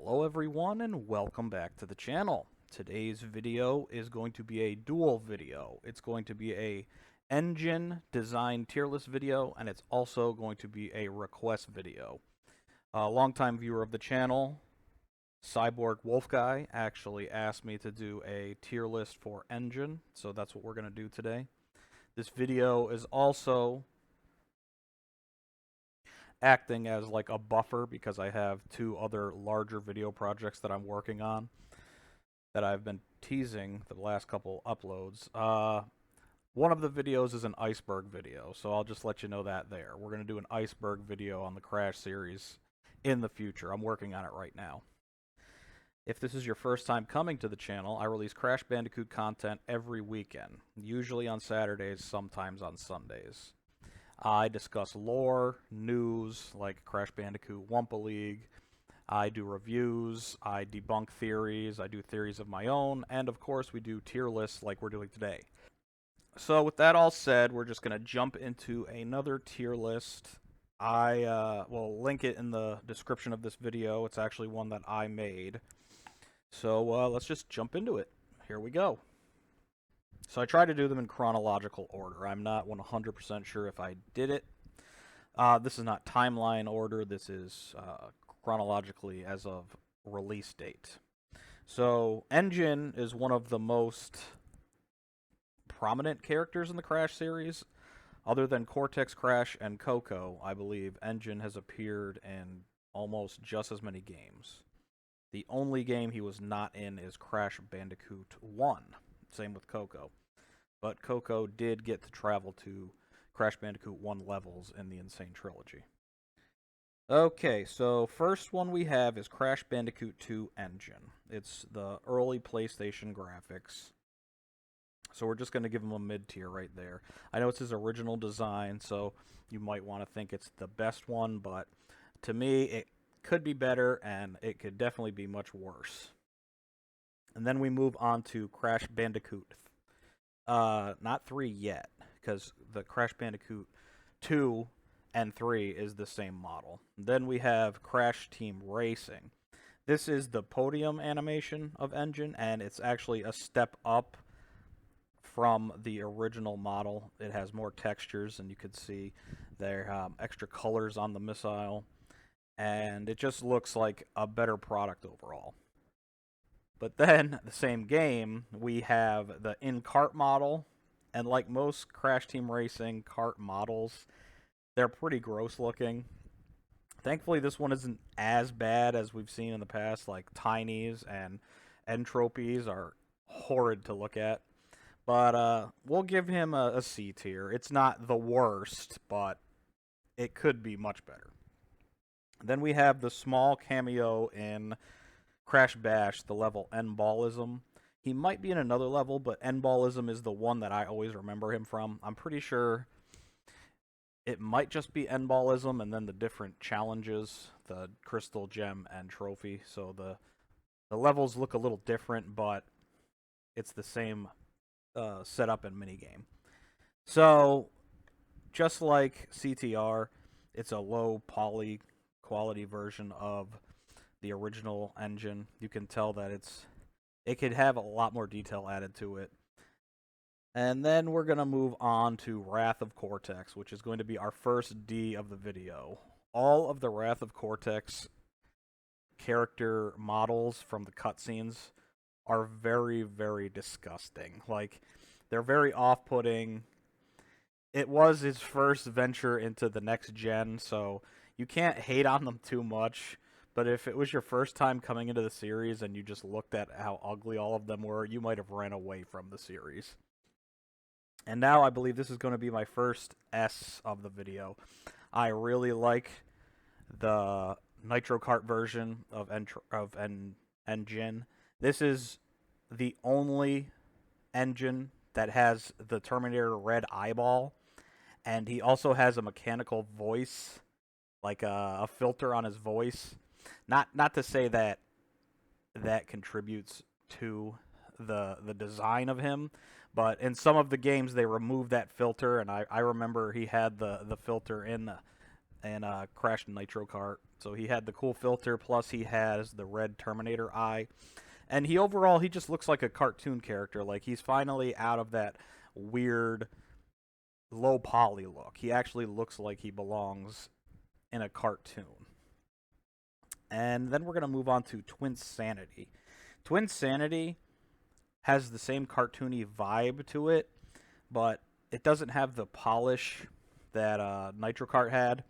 Hello everyone and welcome back to the channel. Today's video is going to be a dual video. It's going to be a N.Gin design tier list video, and it's also going to be a request video. A longtime viewer of the channel, Cyborgwolfguy, actually asked me to do a tier list for N.Gin, so that's what we're going to do today. This video is also acting as like a buffer because I have two other larger video projects that I'm working on that I've been teasing for the last couple uploads. One of the videos is an iceberg video, so I'll just let you know that there. We're going to do an iceberg video on the Crash series in the future. I'm working on it right now. If this is your first time coming to the channel, I release Crash Bandicoot content every weekend, usually on Saturdays, sometimes on Sundays. I discuss lore, news, like Crash Bandicoot Wumpa League. I do reviews, I debunk theories, I do theories of my own, and of course we do tier lists like we're doing today. So with that all said, we're just going to jump into another tier list. I will link it in the description of this video. It's actually one that I made. So let's just jump into it. Here we go. So I try to do them in chronological order. I'm not 100% sure if I did it. This is not timeline order. This is chronologically as of release date. So N.Gin is one of the most prominent characters in the Crash series. Other than Cortex Crash and Coco, I believe N.Gin has appeared in almost just as many games. The only game he was not in is Crash Bandicoot 1. Same with Coco. But Coco did get to travel to Crash Bandicoot 1 levels in the Insane Trilogy. Okay, so first one we have is Crash Bandicoot 2 N.Gin. It's the early PlayStation graphics. So we're just going to give him a mid-tier right there. I know it's his original design, so you might want to think it's the best one, but to me, it could be better, and it could definitely be much worse. And then we move on to Crash Bandicoot. Not 3 yet, because the Crash Bandicoot 2 and 3 is the same model. Then we have Crash Team Racing. This is the podium animation of N.Gin, and it's actually a step up from the original model. It has more textures, and you could see there extra colors on the missile, and it just looks like a better product overall. But then, the same game, we have the in-kart model, and like most Crash Team Racing kart models, they're pretty gross looking. Thankfully, this one isn't as bad as we've seen in the past, like Tinies and Entropies are horrid to look at. But we'll give him a C tier. It's not the worst, but it could be much better. Then we have the small cameo in Crash Bash, the level N-Ballism. He might be in another level, but N-Ballism is the one that I always remember him from. I'm pretty sure it might just be N-Ballism and then the different challenges, the Crystal, Gem, and Trophy. So the levels look a little different, but it's the same setup and minigame. So, just like CTR, it's a low poly quality version of the original N.Gin. You can tell that it could have a lot more detail added to it. And then we're going to move on to Wrath of Cortex, which is going to be our first D of the video. All of the Wrath of Cortex character models from the cutscenes are very, very disgusting. Like, they're very off-putting. It was his first venture into the next gen, so you can't hate on them too much. But if it was your first time coming into the series and you just looked at how ugly all of them were, you might have ran away from the series. And now I believe this is going to be my first S of the video. I really like the Nitro Kart version of N.Gin. This is the only N.Gin that has the Terminator red eyeball, and he also has a mechanical voice, like a filter on his voice. Not to say that contributes to the design of him, but in some of the games they remove that filter, and I remember he had the filter in and Crash Nitro Kart. So he had the cool filter, plus he has the red Terminator eye. And he just looks like a cartoon character. Like, he's finally out of that weird low poly look. He actually looks like he belongs in a cartoon. And then we're going to move on to Twinsanity. Twinsanity has the same cartoony vibe to it, but it doesn't have the polish that Nitro Kart had.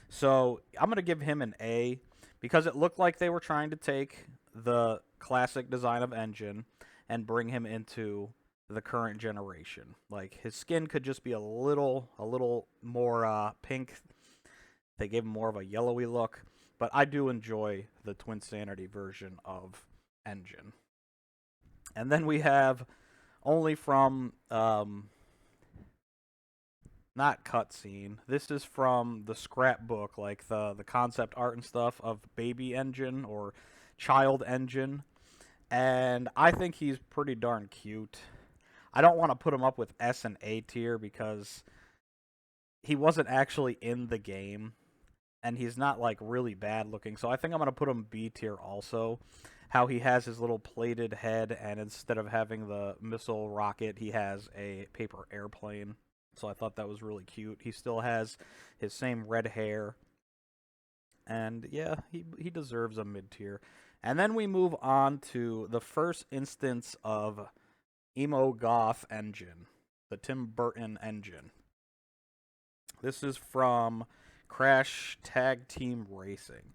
So I'm going to give him an A because it looked like they were trying to take the classic design of N.Gin and bring him into the current generation. Like, his skin could just be a little more pink. They gave him more of a yellowy look, but I do enjoy the Twinsanity version of N.Gin. And then we have only from not cutscene. This is from the scrapbook, like the concept art and stuff of Baby N.Gin or Child N.Gin. And I think he's pretty darn cute. I don't want to put him up with S and A tier because he wasn't actually in the game. And he's not, like, really bad looking. So I think I'm going to put him B tier also. How he has his little plated head, and instead of having the missile rocket, he has a paper airplane. So I thought that was really cute. He still has his same red hair. And yeah, he deserves a mid tier. And then we move on to the first instance of emo goth N.Gin, the Tim Burton N.Gin. This is from Crash Tag Team Racing.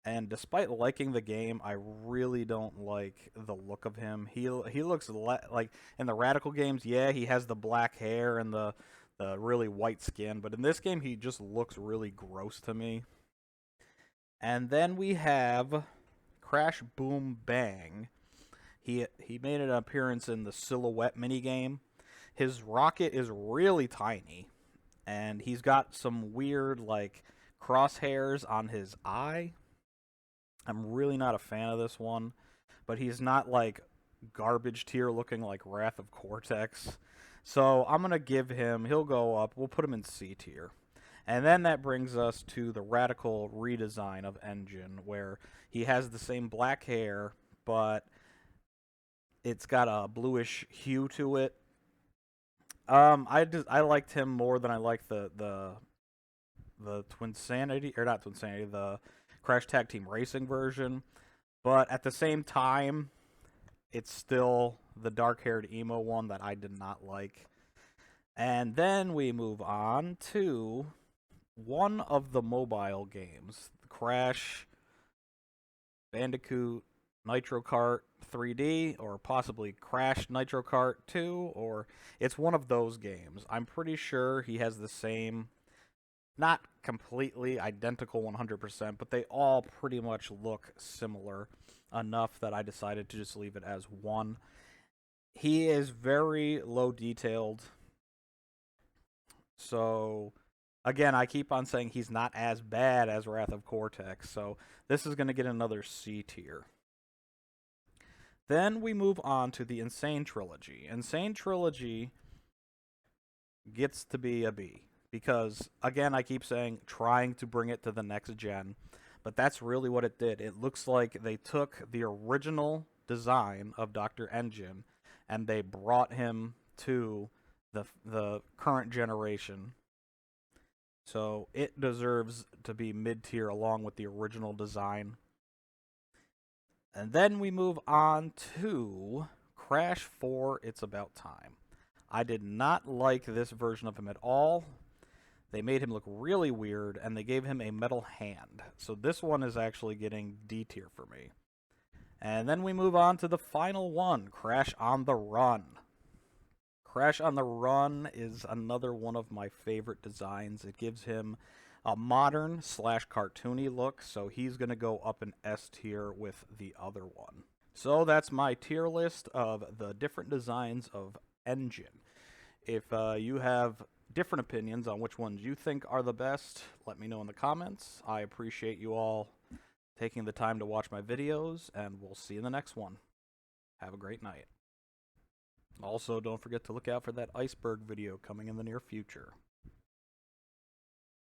And despite liking the game, I really don't like the look of him. He looks like in the Radical games, yeah, he has the black hair and the really white skin, but in this game he just looks really gross to me. And then we have Crash Boom Bang. He made an appearance in the Silhouette minigame. His rocket is really tiny, and he's got some weird, like, crosshairs on his eye. I'm really not a fan of this one, but he's not, like, garbage tier looking like Wrath of Cortex. So I'm going to give him, he'll go up, we'll put him in C tier. And then that brings us to the radical redesign of N.Gin, where he has the same black hair, but it's got a bluish hue to it. I liked him more than I liked the Twinsanity, or not Twinsanity, the Crash Tag Team Racing version. But at the same time, it's still the dark-haired emo one that I did not like. And then we move on to one of the mobile games, Crash, Bandicoot, Nitro Kart 3D, or possibly Crash Nitro Kart 2, or it's one of those games. I'm pretty sure he has the same, not completely identical 100%, but they all pretty much look similar enough that I decided to just leave it as 1. He is very low detailed. So, again, I keep on saying he's not as bad as Wrath of Cortex, so this is going to get another C tier. Then we move on to the Insane Trilogy. Insane Trilogy gets to be a B. Because, again, I keep saying trying to bring it to the next gen. But that's really what it did. It looks like they took the original design of Dr. N.Gin and they brought him to the current generation. So it deserves to be mid-tier along with the original design. And then we move on to Crash 4 It's About Time. I did not like this version of him at all. They made him look really weird, and they gave him a metal hand. So this one is actually getting D tier for me. And then we move on to the final one, Crash on the Run. Crash on the Run is another one of my favorite designs. It gives him a modern / cartoony look, so he's going to go up in S tier with the other one. So that's my tier list of the different designs of N.Gin. If you have different opinions on which ones you think are the best, let me know in the comments. I appreciate you all taking the time to watch my videos, and we'll see you in the next one. Have a great night. Also, don't forget to look out for that iceberg video coming in the near future.